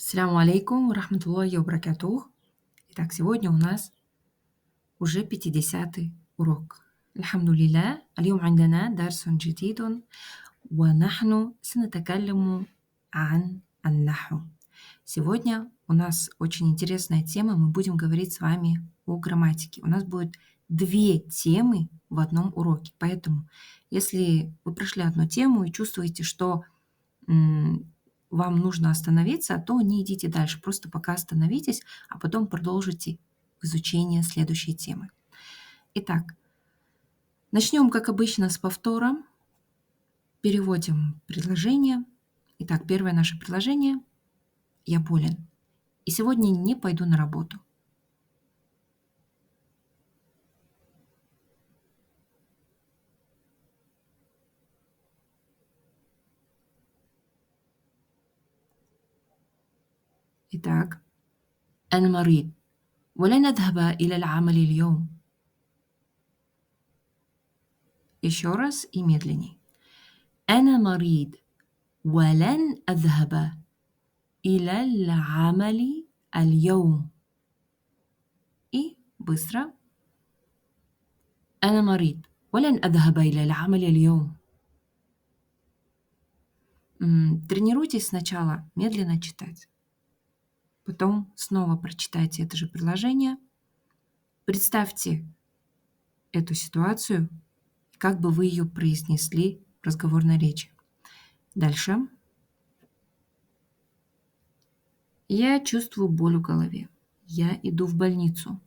Ассаляму алейкум рахматуллахи ва баракатух. Итак, сегодня у нас уже 50-й урок. Алхамдулилля, اليوم عندنا درس جديد ونحن سنتكلم عن النحو. Сегодня у нас очень интересная тема, мы будем говорить с вами о грамматике. У нас будет две темы в одном уроке, поэтому если вы прошли одну тему и чувствуете, что вам нужно остановиться, то не идите дальше, просто пока остановитесь, а потом продолжите изучение следующей темы. Итак, начнем, как обычно, с повтора. Переводим предложение. Итак, первое наше предложение. Я болен. И сегодня не пойду на работу. Итак, أنا مريض ولن أذهب إلى العمل اليوم. Еще раз и медленней. أنا مريض ولن أذهب إلى العمل اليوم. И быстро. أنا مريض ولن أذهب إلى العمل اليوم. Тренируйтесь сначала медленно читать. Потом снова прочитайте это же предложение. Представьте эту ситуацию, как бы вы ее произнесли в разговорной речи. Дальше. Я чувствую боль в голове. Я иду в больницу.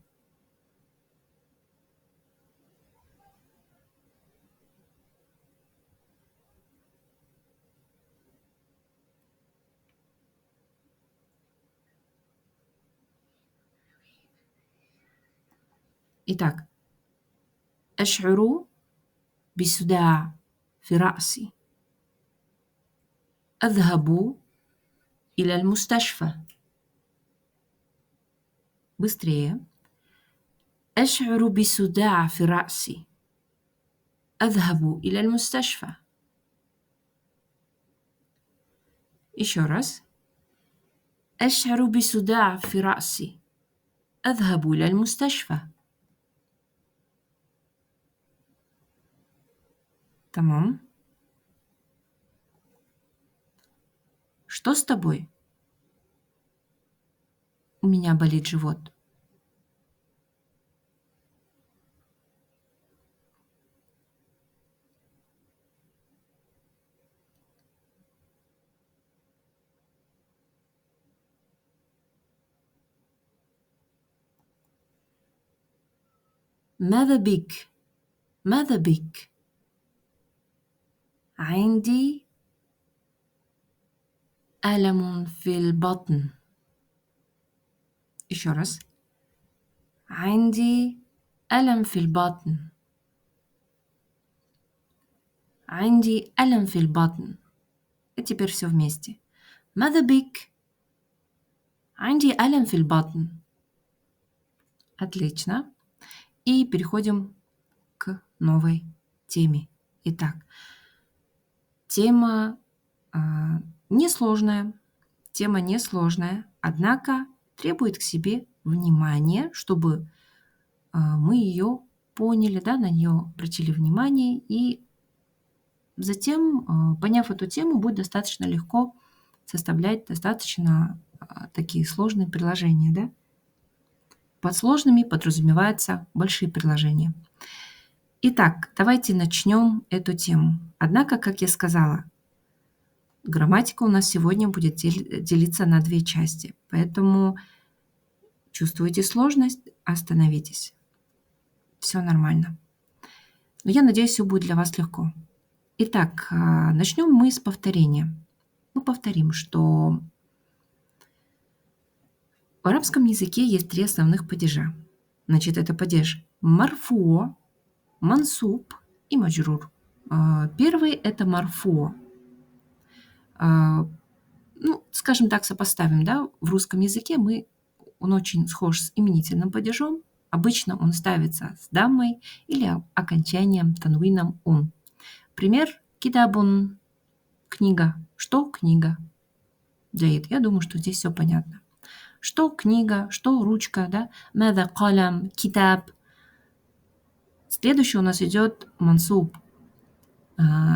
Итак, أشعر بصداع في رأسي. أذهب إلى المستشفى. Быстрее. أشعر بصداع في رأسي. أذهب إلى المستشفى. Еще раз. أشعر بصداع في رأسي. أذهب إلى المستشفى. Тамам. Что с тобой? У меня болит живот. ماذا بك؟ ماذا بك؟ عندي ألم في البطن. Еще раз. عندي ألم في البطن. عندي ألم في البطن. И теперь все вместе. ماذا بك؟ عندي ألم في البطن. Отлично. И переходим к новой теме. Итак, тема несложная, однако требует к себе внимания, чтобы мы ее поняли, да, на нее обратили внимание, и затем, поняв эту тему, будет достаточно легко составлять достаточно такие сложные предложения, да. Под сложными подразумеваются большие предложения. Итак, давайте начнем эту тему. Однако, как я сказала, грамматика у нас сегодня будет делиться на две части, поэтому чувствуете сложность, остановитесь. Все нормально. Но я надеюсь, все будет для вас легко. Итак, начнем мы с повторения. Мы повторим, что в арабском языке есть три основных падежа. Значит, это падеж марфуо, мансуб и маджрур. Первый – это марфуо. Скажем так, сопоставим, да, в русском языке он очень схож с именительным падежом. Обычно он ставится с даммой или окончанием танвином Пример – китабун – книга. Что? Книга. Джейд. Я думаю, что здесь все понятно. Что книга, что ручка, да? Мада калям, китаб. Следующий у нас идет мансуб.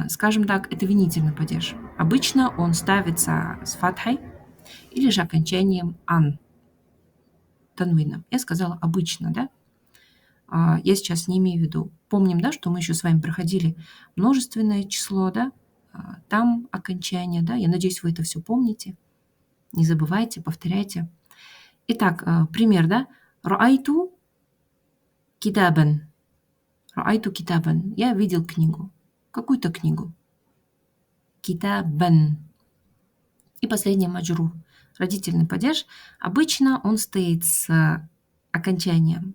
Скажем так, это винительный падеж. Обычно он ставится с фатхой или же окончанием ан, танвином. Я сказала обычно, да? Я сейчас не имею в виду. Помним, да, что мы еще с вами проходили множественное число, да? Там окончание, да? Я надеюсь, вы это все помните. Не забывайте, повторяйте. Итак, пример, да? Раайту китабан. Раайту китабан. Я видел книгу. Какую-то книгу. Китабан. И последний маджрур. Родительный падеж. Обычно он стоит с окончанием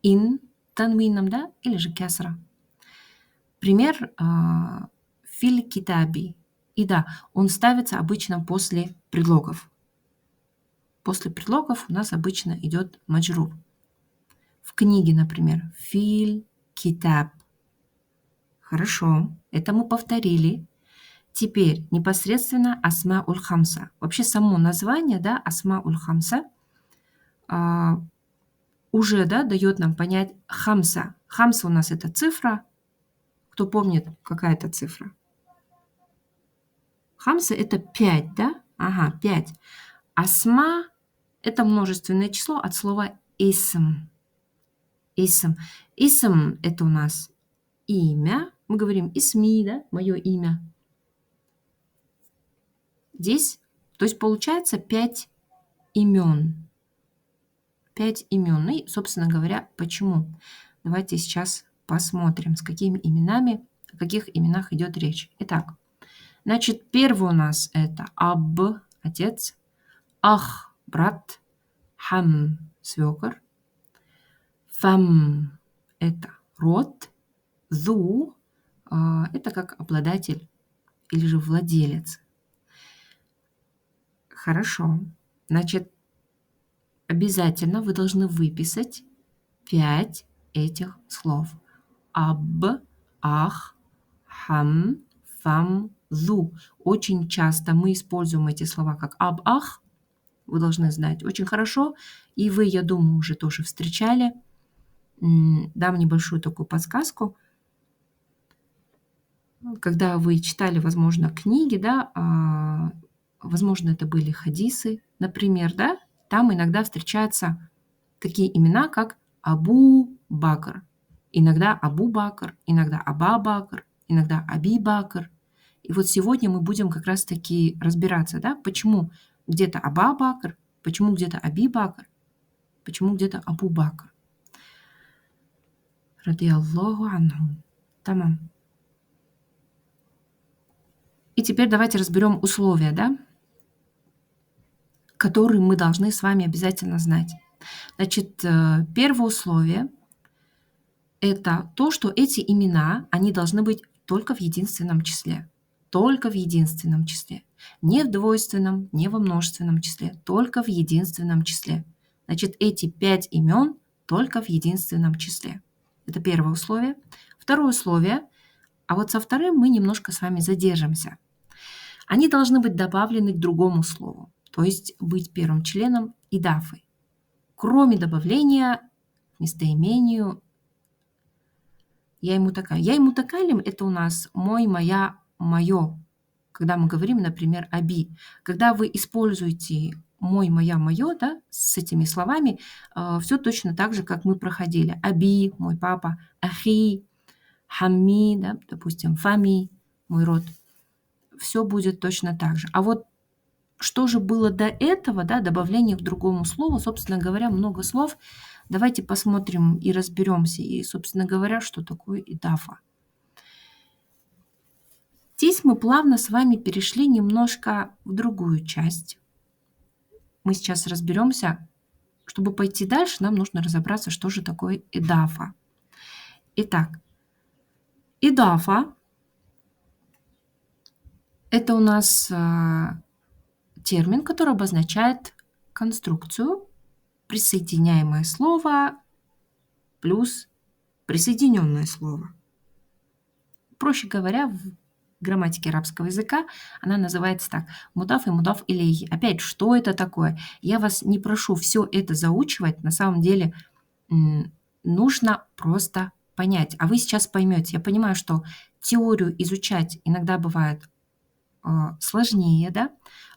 ин, танвином, да, или же кясра. Пример филь китаби. И да, он ставится обычно после предлогов. После предлогов у нас обычно идет маджрур. В книге, например, филь китаб. Хорошо, это мы повторили. Теперь непосредственно асма уль хамса. Вообще само название, да, асма уль хамса, уже, да, дает нам понять хамса. Хамса у нас это цифра. Кто помнит, какая это цифра? Хамса это 5, да? Ага, 5. Асма это множественное число от слова исм. Исм. Исм это у нас имя. Мы говорим исми, да, мое имя. Здесь, то есть получается 5 имен. 5 имен. Ну и, собственно говоря, почему? Давайте сейчас посмотрим, с какими именами, о каких именах идет речь. Итак, значит, первый у нас это аб, отец, ах, брат, хам, свекор, фам, это род, зу, это как обладатель или же владелец. Хорошо. Значит, обязательно вы должны выписать 5 этих слов. Аб, ах, хам, фам, зу. Очень часто мы используем эти слова как аб, ах. Вы должны знать очень хорошо. И вы, я думаю, уже тоже встречали. Дам небольшую такую подсказку. Когда вы читали, возможно, книги, да, возможно, это были хадисы, например, да, там иногда встречаются такие имена, как Абу Бакр. Иногда Абу Бакр, иногда Аба Бакр, иногда Аби Бакр. И вот сегодня мы будем как раз-таки разбираться, да, почему где-то Аба Бакр, почему где-то Аби Бакр, почему где-то Абу Бакр. Радиаллаху анху. Тамам. И теперь давайте разберем условия, да, которые мы должны с вами обязательно знать. Значит, первое условие – это то, что эти имена, они должны быть только в единственном числе. Только в единственном числе. Не в двойственном, не во множественном числе. Только в единственном числе. Значит, эти 5 имен только в единственном числе. Это первое условие. Второе условие, а вот со вторым мы немножко с вами задержимся. Они должны быть добавлены к другому слову, то есть быть первым членом идафы. Кроме добавления к местоимению я ему такая. Я ему такалим – это у нас мой, моя, мое. Когда мы говорим, например, аби. Когда вы используете мой, моя, мое, да, с этими словами, все точно так же, как мы проходили. Аби, мой папа, ахи, хамми, да, допустим, фами, мой род. Все будет точно так же. А вот что же было до этого, да, добавление к другому слову, собственно говоря, много слов. Давайте посмотрим и разберемся, и, собственно говоря, что такое идафа. Здесь мы плавно с вами перешли немножко в другую часть. Мы сейчас разберемся. Чтобы пойти дальше, нам нужно разобраться, что же такое идафа. Итак, идафа – это у нас термин, который обозначает конструкцию, присоединяемое слово плюс присоединенное слово. Проще говоря, грамматики арабского языка, она называется так: мудаф и мудаф илейхи. Опять, что это такое? Я вас не прошу все это заучивать. На самом деле нужно просто понять. А вы сейчас поймете. Я понимаю, что теорию изучать иногда бывает сложнее, да?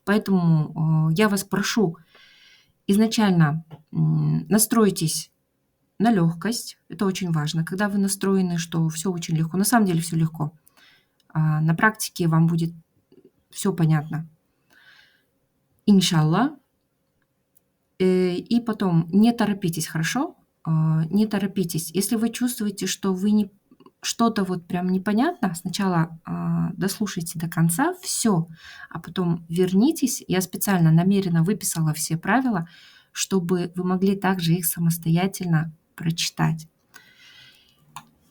Поэтому я вас прошу изначально настройтесь на легкость. Это очень важно. Когда вы настроены, что все очень легко, на самом деле все легко. На практике вам будет все понятно. Иншаллах. И потом не торопитесь, хорошо? Не торопитесь. Если вы чувствуете, что вы не что-то вот прям непонятно, сначала дослушайте до конца все, а потом вернитесь. Я специально намеренно выписала все правила, чтобы вы могли также их самостоятельно прочитать.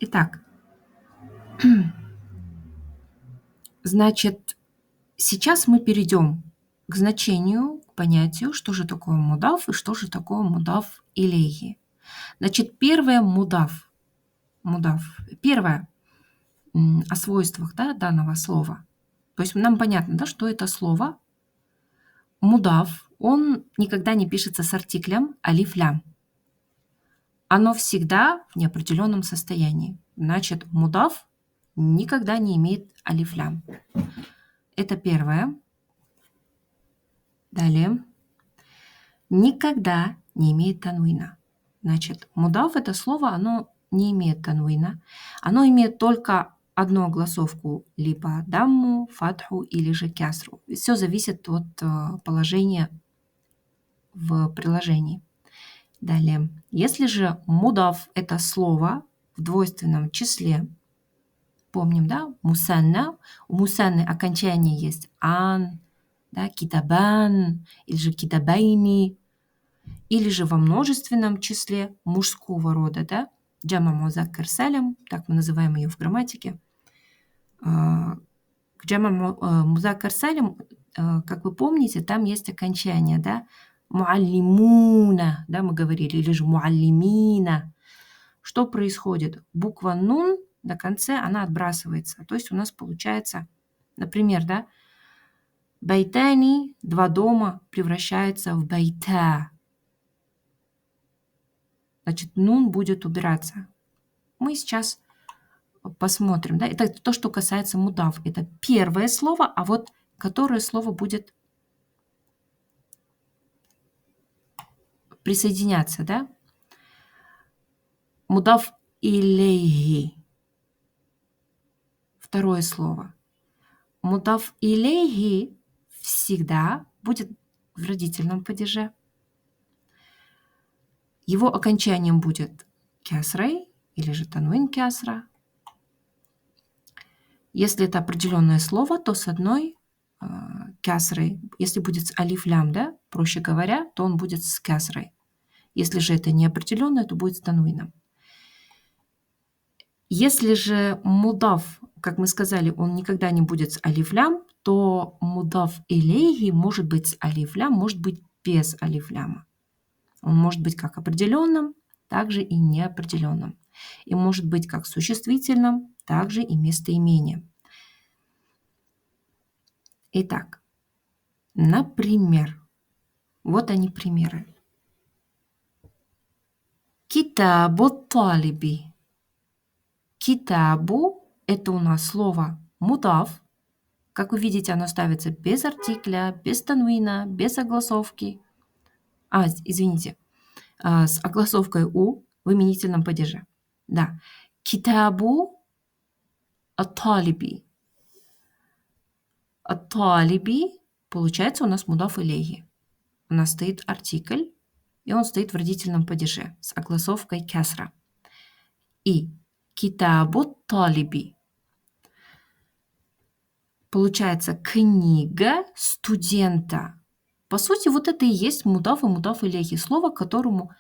Итак, значит, сейчас мы перейдем к значению, к понятию, что же такое мудаф и что же такое мудаф илейхи. Значит, первое мудаф. Первое о свойствах, да, данного слова. То есть нам понятно, да, что это слово. Мудаф, он никогда не пишется с артиклем алиф-лям. Оно всегда в неопределенном состоянии. Значит, мудаф никогда не имеет алиф-лям. Это первое. Далее. Никогда не имеет танвина. Значит, мудаф это слово, оно не имеет танвина. Оно имеет только одну огласовку, либо дамму, фатху или же кясру. Все зависит от положения в приложении. Далее. Если же мудаф это слово в двойственном числе, помним, да, мусанна, у мусанны окончание есть ан, да, китабан или же китабайни, или же во множественном числе мужского рода, да, джама музаккар салим, так мы называем ее в грамматике. К джама музаккар салим, как вы помните, там есть окончание, да, муаллимуна, да, мы говорили, или же муаллимина. Что происходит? Буква нун на конце, она отбрасывается. То есть у нас получается, например, да, байтани, два дома, превращается в байта. Значит, нун будет убираться. Мы сейчас посмотрим. Да? Это то, что касается мудаф. Это первое слово, а вот которое слово будет присоединяться. Да? Мудаф илейхи. Второе слово. Мудаф илейхи всегда будет в родительном падеже. Его окончанием будет кясрой или же танвин кясра. Если это определенное слово, то с одной кясрой. Если будет с алиф-лям, да, проще говоря, то он будет с кясрой. Если же это неопределенное, то будет с танвином. Если же мудаф, как мы сказали, он никогда не будет с алиф-лям, то мудаф илейхи может быть с алиф-лям, может быть без алиф-ляма. Он может быть как определенным, так же и неопределенным. И может быть как существительным, так же и местоимением. Итак, например, вот они примеры. Китабу талиби. Китабу – это у нас слово мудаф. Как вы видите, оно ставится без артикля, без танвина, без огласовки. Извините, с огласовкой «у» в именительном падеже. Да. Китабу ат-талиби. Ат-талиби получается у нас мудаф илейхи. У нас стоит артикль, и он стоит в родительном падеже с огласовкой кясра. И китабу талиби. Получается книга студента. По сути, вот это и есть мудаф и мудаф илейхи. Слово, к которому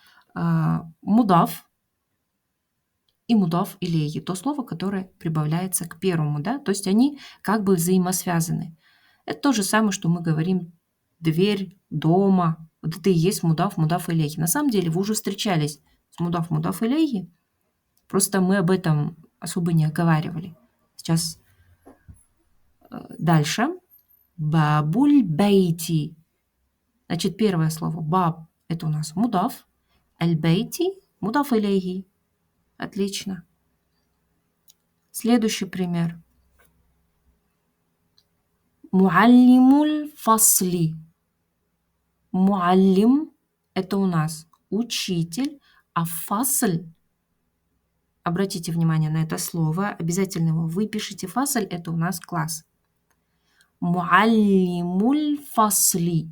мудаф и мудаф илейхи. То слово, которое прибавляется к первому. Да? То есть они как бы взаимосвязаны. Это то же самое, что мы говорим дверь, дома. Вот это и есть мудаф, мудаф илейхи. На самом деле вы уже встречались с мудаф, мудаф илейхи. Просто мы об этом особо не оговаривали. Сейчас Дальше. Бабуль бейти. Значит, первое слово баб – это у нас мудаф. Аль-бейти – мудаф илейхи. Отлично. Следующий пример. Муаллимуль фасли. Муаллим – это у нас учитель, а фасль, обратите внимание на это слово, обязательно его выпишите. Фасль – это у нас класс. Муаллимуль фасли.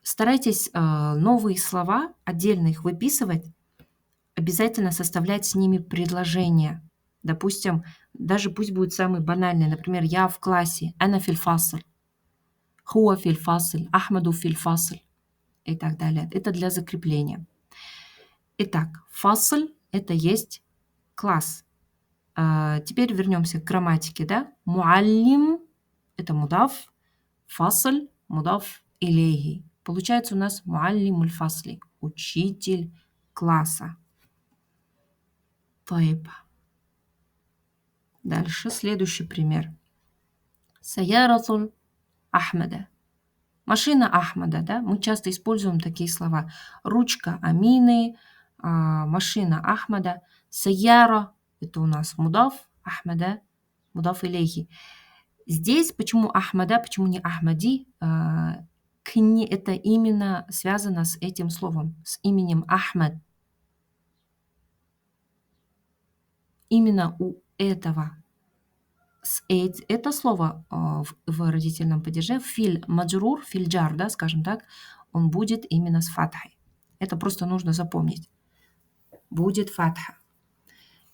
Старайтесь новые слова, отдельно их выписывать, обязательно составлять с ними предложения. Допустим, даже пусть будет самый банальный, например, я в классе, ана фил фасль, хуа фил фасль, ахмаду фил фасль и так далее. Это для закрепления. Итак, фасль – это есть класс. Теперь вернемся к грамматике, да? Муаллим – это мудаф, фасль – мудаф илейхи. Получается у нас муаллимуль фасли – учитель класса. طيب. Дальше следующий пример. Саяратуль Ахмада. Машина Ахмада, да? Мы часто используем такие слова. Ручка Амины, машина Ахмада. Саяра – это у нас мудаф, Ахмада – мудаф илейхи. Здесь почему Ахмада, почему не Ахмади? Это именно связано с этим словом, с именем Ахмад. Именно у этого. Это слово в родительном падеже, филь маджрур, филь джар, да, скажем так, он будет именно с фатхой. Это просто нужно запомнить. Будет фатха.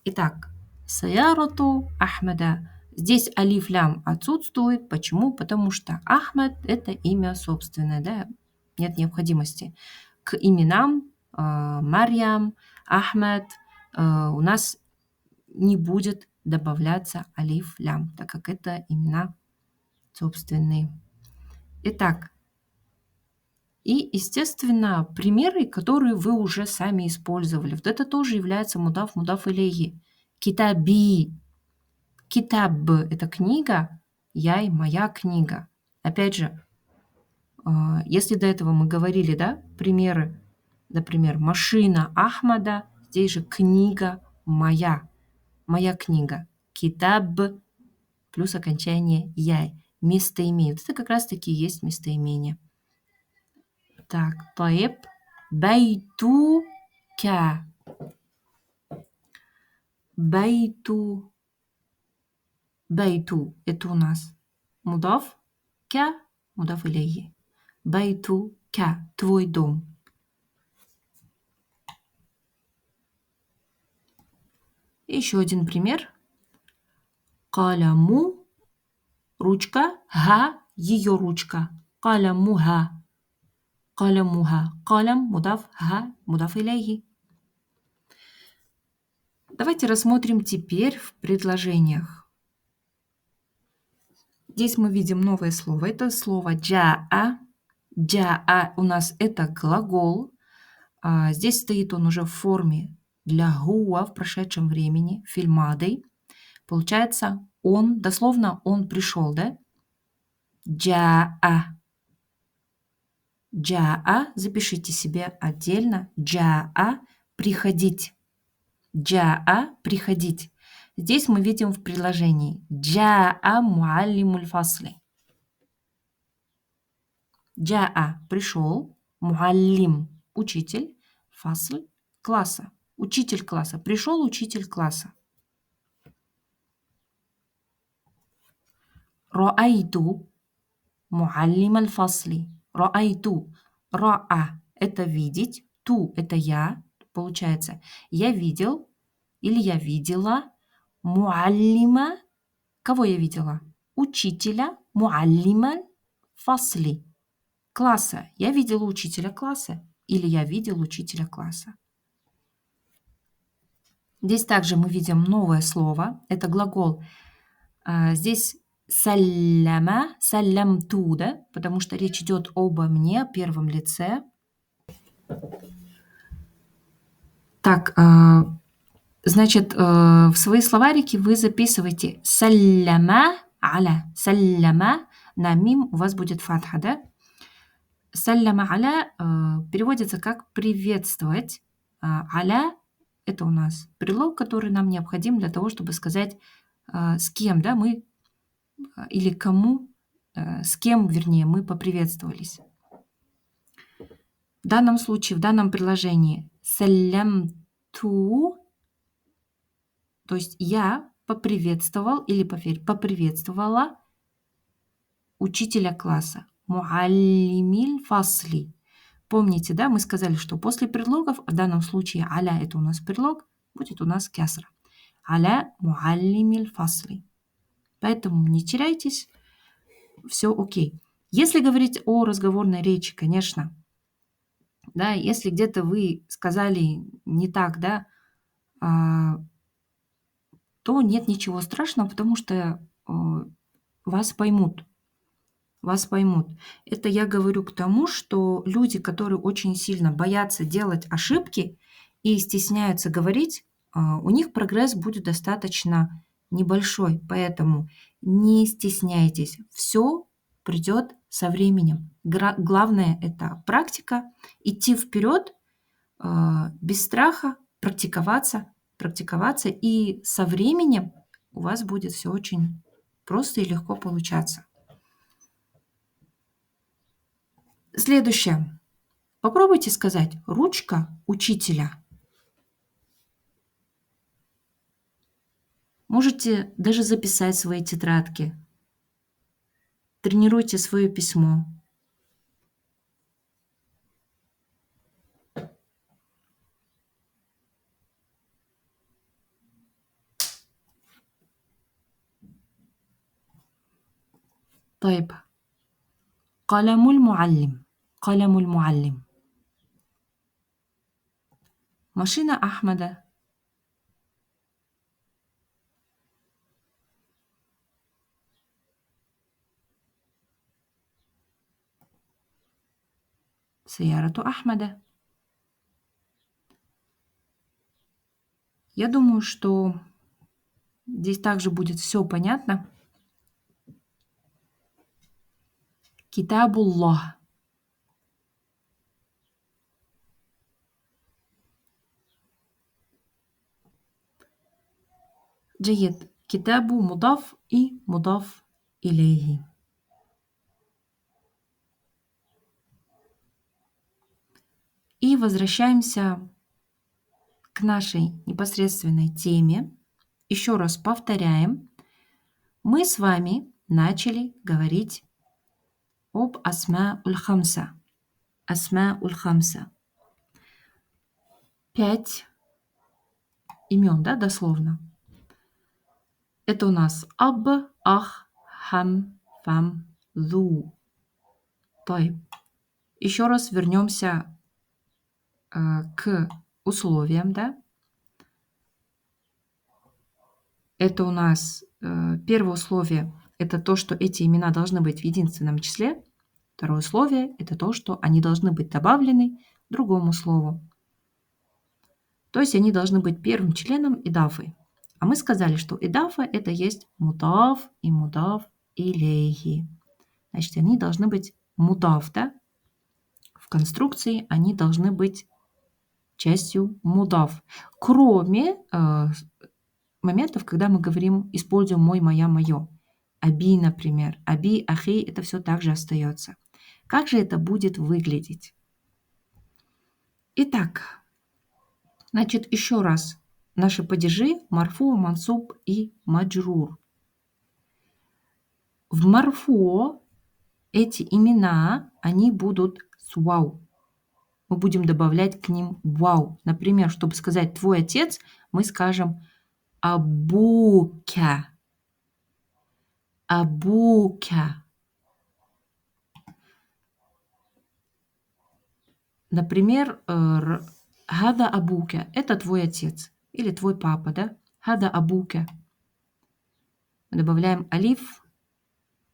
Итак, саярату Ахмада. Здесь алиф лям отсутствует. Почему? Потому что Ахмад – это имя собственное, да, нет необходимости. К именам Марьям, Ахмад у нас не будет добавляться алиф лям, так как это имена собственные. Итак, и, естественно, примеры, которые вы уже сами использовали. Вот это тоже является мудаф, мудаф илейхи. Китаби. Китаб – это книга, яй – моя книга. Опять же, если до этого мы говорили, да, примеры, например, машина Ахмада, здесь же книга моя, моя книга. Китаб плюс окончание яй. Местоимение. Вот это как раз-таки есть местоимение. Так, طيب. Байтука. Байту. Байту – это у нас мудаф, ка – мудаф илейхи. Байтука – твой дом. Еще один пример. Каляму – ручка, ха – ее ручка. Калямуха. Калямуха. Калям – мудаф, ха – мудаф илейхи. Давайте рассмотрим теперь в предложениях. Здесь мы видим новое слово. Это слово джаа. Джаа у нас это глагол. Здесь стоит он уже в форме для гуа в прошедшем времени, фильмадой. Получается, он, дословно он пришел, да? Джаа. Джаа, запишите себе отдельно. Джаа – приходить. Джаа – приходить. Здесь мы видим в предложении джаа муаллимуль фасли. Джаа – пришел, муаллим – учитель, фасль – класса. Учитель класса. Пришел учитель класса. Раайту муаллим аль-фасли. Раайту. Раа – это видеть. Ту – это я. Получается, я видел или я видела муаллима. Кого я видела? Учителя муаллима фасли. Класса. Я видела учителя класса или я видел учителя класса. Здесь также мы видим новое слово. Это глагол. Здесь салляма, саллямту, да? Потому что речь идет обо мне, в первом лице. Так, Значит, в свои словарики вы записываете саляма аля. Саляма на мим у вас будет фатха, да? Саляма аля переводится как приветствовать. Аля это у нас предлог, который нам необходим для того, чтобы сказать с кем, да, мы или кому, с кем, вернее, мы поприветствовались. В данном случае, в данном приложении салямту, то есть я поприветствовал или поприветствовала учителя класса. Муаллимиль фасли. Помните, да, мы сказали, что после предлогов, в данном случае аля это у нас предлог, будет у нас кясра. Аля муаллимиль фасли. Поэтому не теряйтесь, все окей. Если говорить о разговорной речи, конечно, да, если где-то вы сказали не так, да, то нет ничего страшного, потому что вас поймут. Вас поймут. Это я говорю к тому, что люди, которые очень сильно боятся делать ошибки и стесняются говорить, у них прогресс будет достаточно небольшой. Поэтому не стесняйтесь. Все придет со временем. Главное это практика, идти вперед без страха, практиковаться, и со временем у вас будет все очень просто и легко получаться. Следующее. Попробуйте сказать ручка учителя. Можете даже записать в свои тетрадки. Тренируйте свое письмо. طيب. قلم المعلم. قلم المعلم. машина Ахмада. سيارة أحمد. Я думаю, что здесь также будет все понятно. Китабуллах. جيد. كتاب مضاف и مضاف إليه. И возвращаемся к нашей непосредственной теме. Еще раз повторяем. Мы с вами начали говорить об асма уль-хамса. Асма уль-хамса. 5 имен, да, дословно. Это у нас аб, ах, хам, фам, зу. Той. Еще раз вернемся к условиям, да. Это у нас первое условие, это то, что эти имена должны быть в единственном числе. Второе условие, это то, что они должны быть добавлены другому слову. То есть они должны быть первым членом идафы. А мы сказали, что идафа это есть мудаф и мудаф илейхи. Значит, они должны быть мудаф, да? В конструкции они должны быть частью мудаф. Кроме моментов, когда мы говорим, используем мой, моя, мое. Аби, например. Аби, ахи, это все также остается. Как же это будет выглядеть? Итак, значит, еще раз. Наши падежи марфу, мансуб и маджрур. В марфу эти имена, они будут с вау. Мы будем добавлять к ним вау. Например, чтобы сказать «твой отец», мы скажем «абука». Абука. Например, «хада абука» – это твой отец или твой папа, да? «Хада абука». Мы добавляем алиф.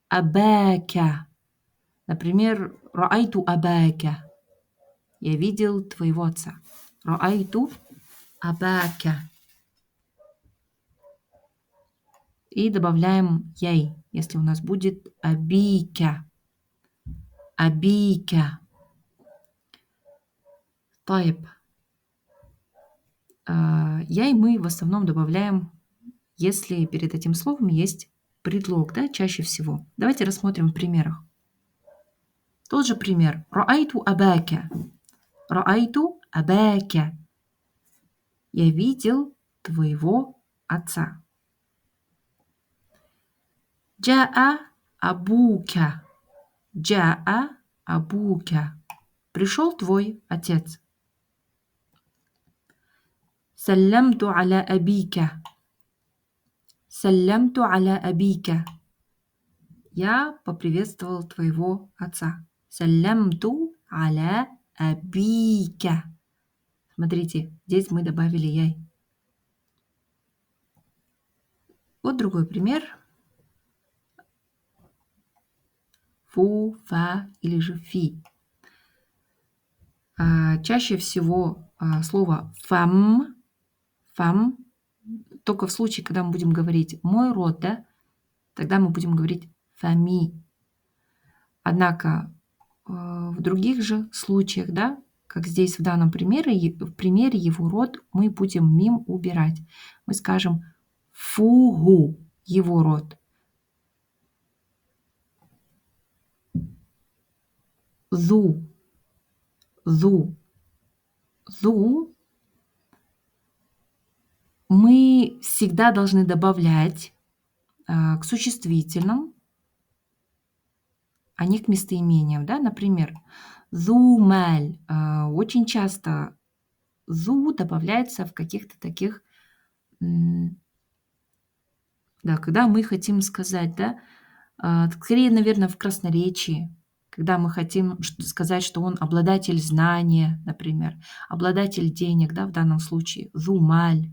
«Абака». Например, «раайту абака». Я видел твоего отца. «Раайту абака». и добавляем яй, если у нас будет абика. Абика. طيب. Яй мы в основном добавляем, если перед этим словом есть предлог, да, чаще всего. Давайте рассмотрим в примерах. Тот же пример. Раайту абака. Раайту абака. Я видел твоего отца. Джаа абука. Джаа абука. Пришел твой отец. Саллямту аля абика. Саллямту аля абика. Я поприветствовал твоего отца. Саллямту аля абика. Смотрите, здесь мы добавили яй. Вот другой пример. Фу, фа или же фи. Чаще всего слово фам, только в случае, когда мы будем говорить мой род, да, тогда мы будем говорить фами. Однако в других же случаях, да, как здесь в данном примере его род мы будем мим убирать. Мы скажем фугу, его род. Зу. Мы всегда должны добавлять к существительным, а не к местоимениям. Да? Например, зу маль. Очень часто зу добавляется в каких-то таких, да, когда мы хотим сказать, да, скорее, наверное, в красноречии, когда мы хотим сказать, что он обладатель знания, например, обладатель денег, да, в данном случае, зу маль,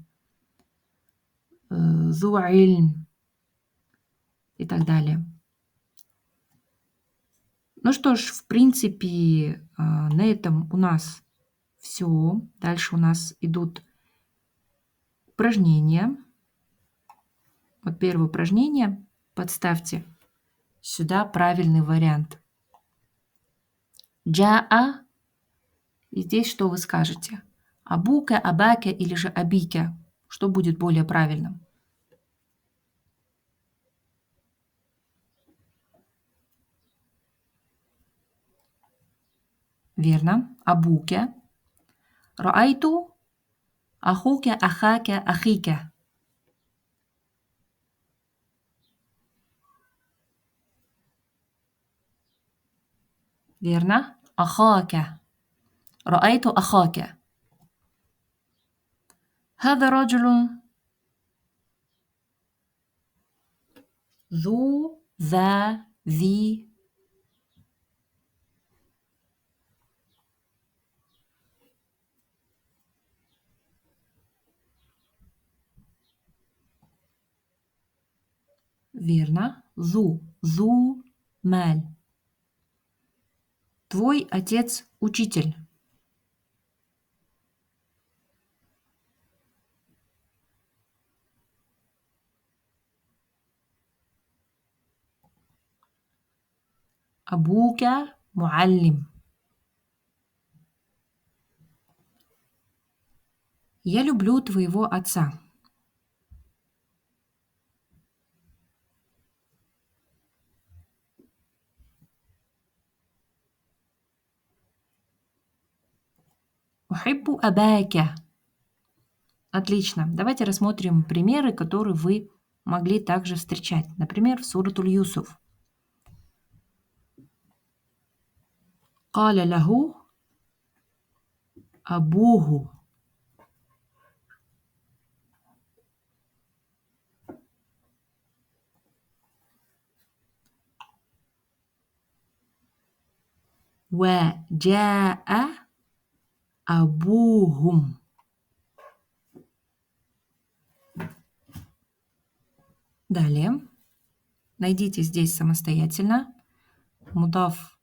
зу ильм и так далее. Ну что ж, в принципе, на этом у нас все. Дальше у нас идут упражнения. Вот первое упражнение. Подставьте сюда правильный вариант. Джаа. И здесь что вы скажете? Абука, абака или же абика? Что будет более правильным? Верно. Абука. Раайту ахука, ахака, ахика. Верно. Ахака. رأيت أخاك. هذا رجل ذو ذا ذي. Верно. ذو مال. Твой отец учитель. أبوك معلم. Я люблю твоего отца. أحب أباك. Отлично. Давайте рассмотрим примеры, которые вы могли также встречать. Например, в суратуль Юсуф. قال له أبوه. وجاء أبوهم. Далее. Найдите здесь самостоятельно мудаф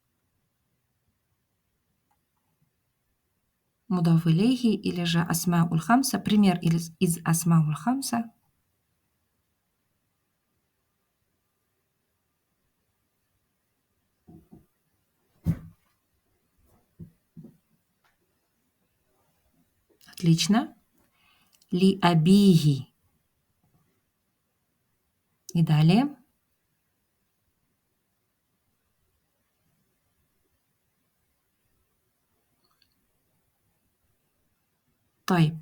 илейхи или же асмауль хамса. Пример из асмауль хамса. Отлично. Ли абихи. И далее. Тайб.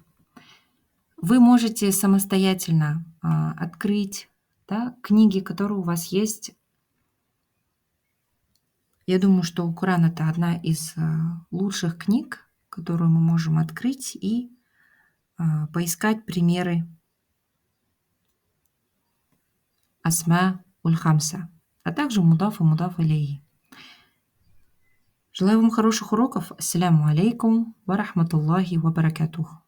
Вы можете самостоятельно открыть, да, книги, которые у вас есть. Я думаю, что Коран это одна из лучших книг, которую мы можем открыть и поискать примеры асма уль-хамса, а также мудаф и мудаф илейхи. Желаю вам хороших уроков. Ассаляму алейкум ва рахматуллахи ва баракатух.